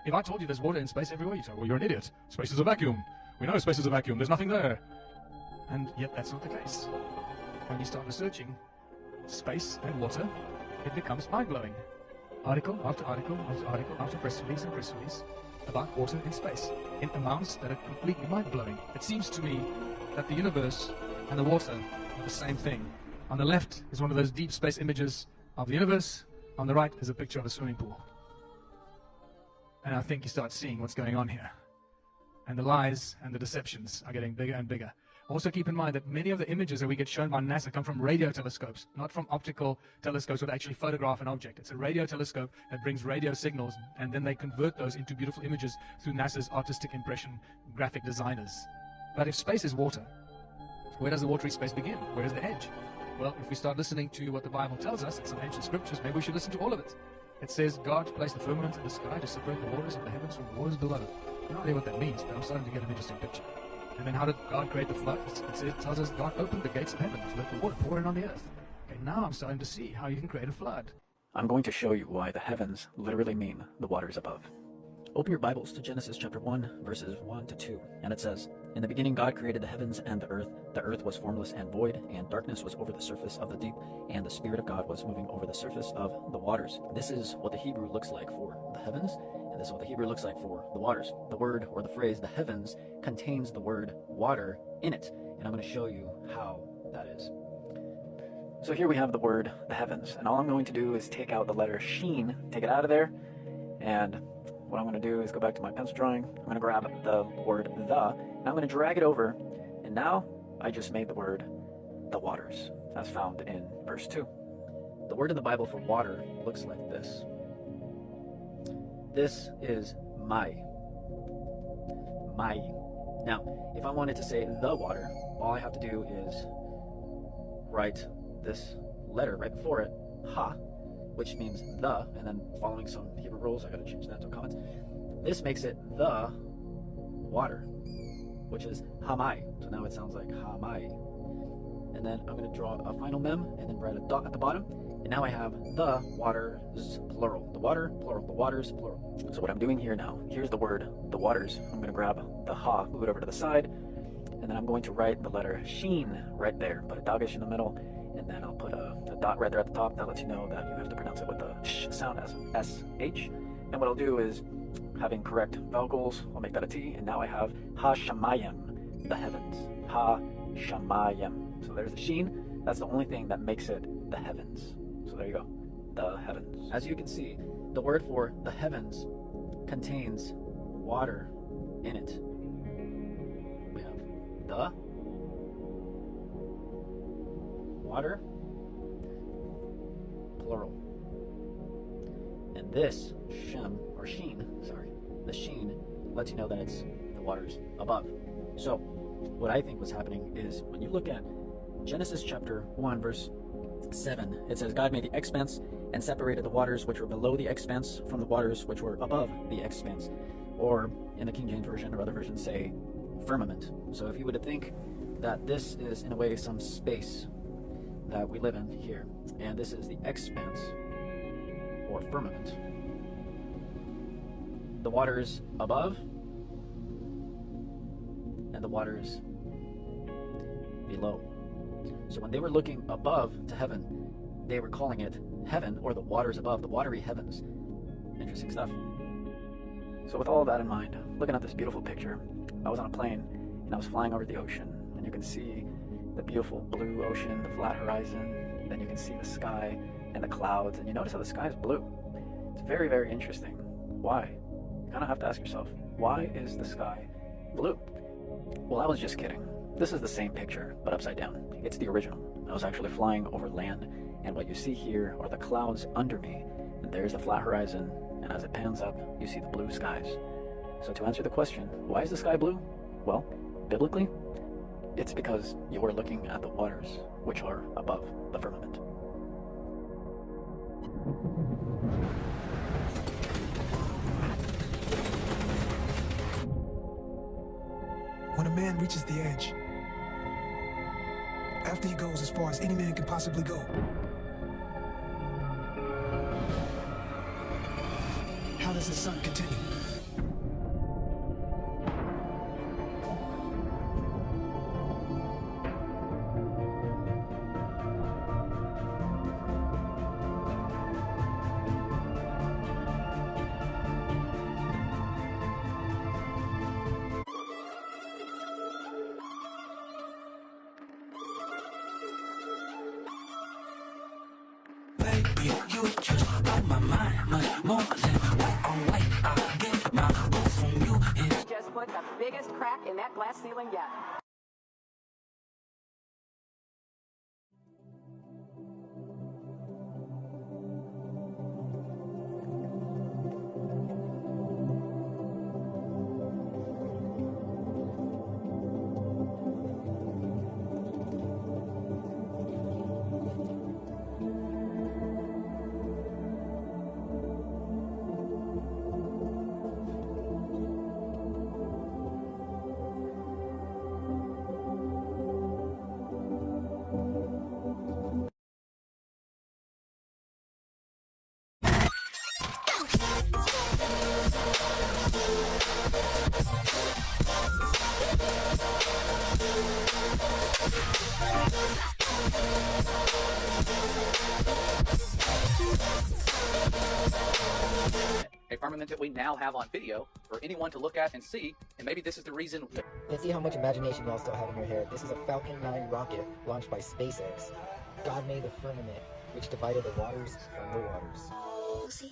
If I told you there's water in space everywhere, you'd say, well, you're an idiot. Space is a vacuum. We know space is a vacuum. There's nothing there. And yet that's not the case. When you start researching space and water, it becomes mind-blowing. Article after article after article after press release and press release about water in space in amounts that are completely mind-blowing. It seems to me that the universe and the water are the same thing. On the left is one of those deep space images of the universe. On the right is a picture of a swimming pool. And I think you start seeing what's going on here. And the lies and the deceptions are getting bigger and bigger. Also keep in mind that many of the images that we get shown by NASA come from radio telescopes, not from optical telescopes that actually photograph an object. It's a radio telescope that brings radio signals, and then they convert those into beautiful images through NASA's artistic impression graphic designers. But if space is water, where does the watery space begin? Where is the edge? Well, if we start listening to what the Bible tells us in some ancient scriptures, maybe we should listen to all of it. It says God placed the firmament in the sky to separate the waters of the heavens from the waters below. No idea what that means, but I'm starting to get an interesting picture. And then how did God create the flood? It tells us God opened the gates of heaven to let the water pour in on the earth. Okay, now I'm starting to see how you can create a flood. I'm going to show you why the heavens literally mean the waters above. Open your Bibles to Genesis chapter 1, verses 1 to 2, and it says, "In the beginning God created the heavens and the earth. The earth was formless and void, and darkness was over the surface of the deep, and the Spirit of God was moving over the surface of the waters." This is what the Hebrew looks like for the heavens, and this is what the Hebrew looks like for the waters. The word or the phrase, the heavens, contains the word water in it, and I'm going to show you how that is. So here we have the word the heavens, and all I'm going to do is take out the letter sheen, take it out of there, and what I'm going to do is go back to my pencil drawing. I'm going to grab the word the, and I'm going to drag it over, and now I just made the word the waters, as found in verse 2. The word in the Bible for water looks like this. This is mai. Mai. Now, if I wanted to say the water, all I have to do is write this letter right before it, ha, which means the, and then following some Hebrew rules, I gotta change that to a comment. This makes it the water, which is hamai. So now it sounds like hamai. And then I'm gonna draw a final mem, and then write a dot at the bottom. And now I have the waters, plural. The water, plural. The waters, plural. So what I'm doing here now, here's the word, the waters. I'm gonna grab the ha, move it over to the side, and then I'm going to write the letter sheen right there. Put a dagesh in the middle, and then I'll put a dot right there at the top. That lets you know that you have to pronounce it with the sh sound as S-H. And what I'll do is, having correct vowels, I'll make that a T, and now I have ha-shamayim, the heavens. Ha-shamayim. So there's the sheen. That's the only thing that makes it the heavens. So there you go, the heavens. As you can see, the word for the heavens contains water in it. We have the water, plural. And this shem, or sheen, sorry, the sheen lets you know that it's the waters above. So what I think was happening is when you look at Genesis chapter 1 verse 7, it says God made the expanse and separated the waters which were below the expanse from the waters which were above the expanse. Or in the King James Version or other versions say firmament. So if you were to think that this is in a way some space that we live in here, and this is the expanse or firmament, the waters above and the waters below. So when they were looking above to heaven, they were calling it heaven, or the waters above, the watery heavens. Interesting stuff. So with all of that in mind, looking at this beautiful picture, I was on a plane and I was flying over the ocean, and you can see the beautiful blue ocean, the flat horizon, and then you can see the sky and the clouds, and you notice how the sky is blue. It's very, very interesting. Why? You kind of have to ask yourself, why is the sky blue? Well, I was just kidding. This is the same picture, but upside down. It's the original. I was actually flying over land, and what you see here are the clouds under me, and there's the flat horizon, and as it pans up, you see the blue skies. So to answer the question, why is the sky blue? Well, biblically, it's because you are looking at the waters which are above the firmament. When a man reaches the edge, after he goes as far as any man can possibly go, how does his son continue? you just blow my mind much more than white on white. I get my boo from you. Just put the biggest crack in that glass ceiling yet. A firmament that we now have on video for anyone to look at and see, and maybe this is the reason. Let's see how much imagination y'all still have in your head. This is a Falcon 9 rocket launched by SpaceX. God made the firmament, which divided the waters from the waters. We'll see.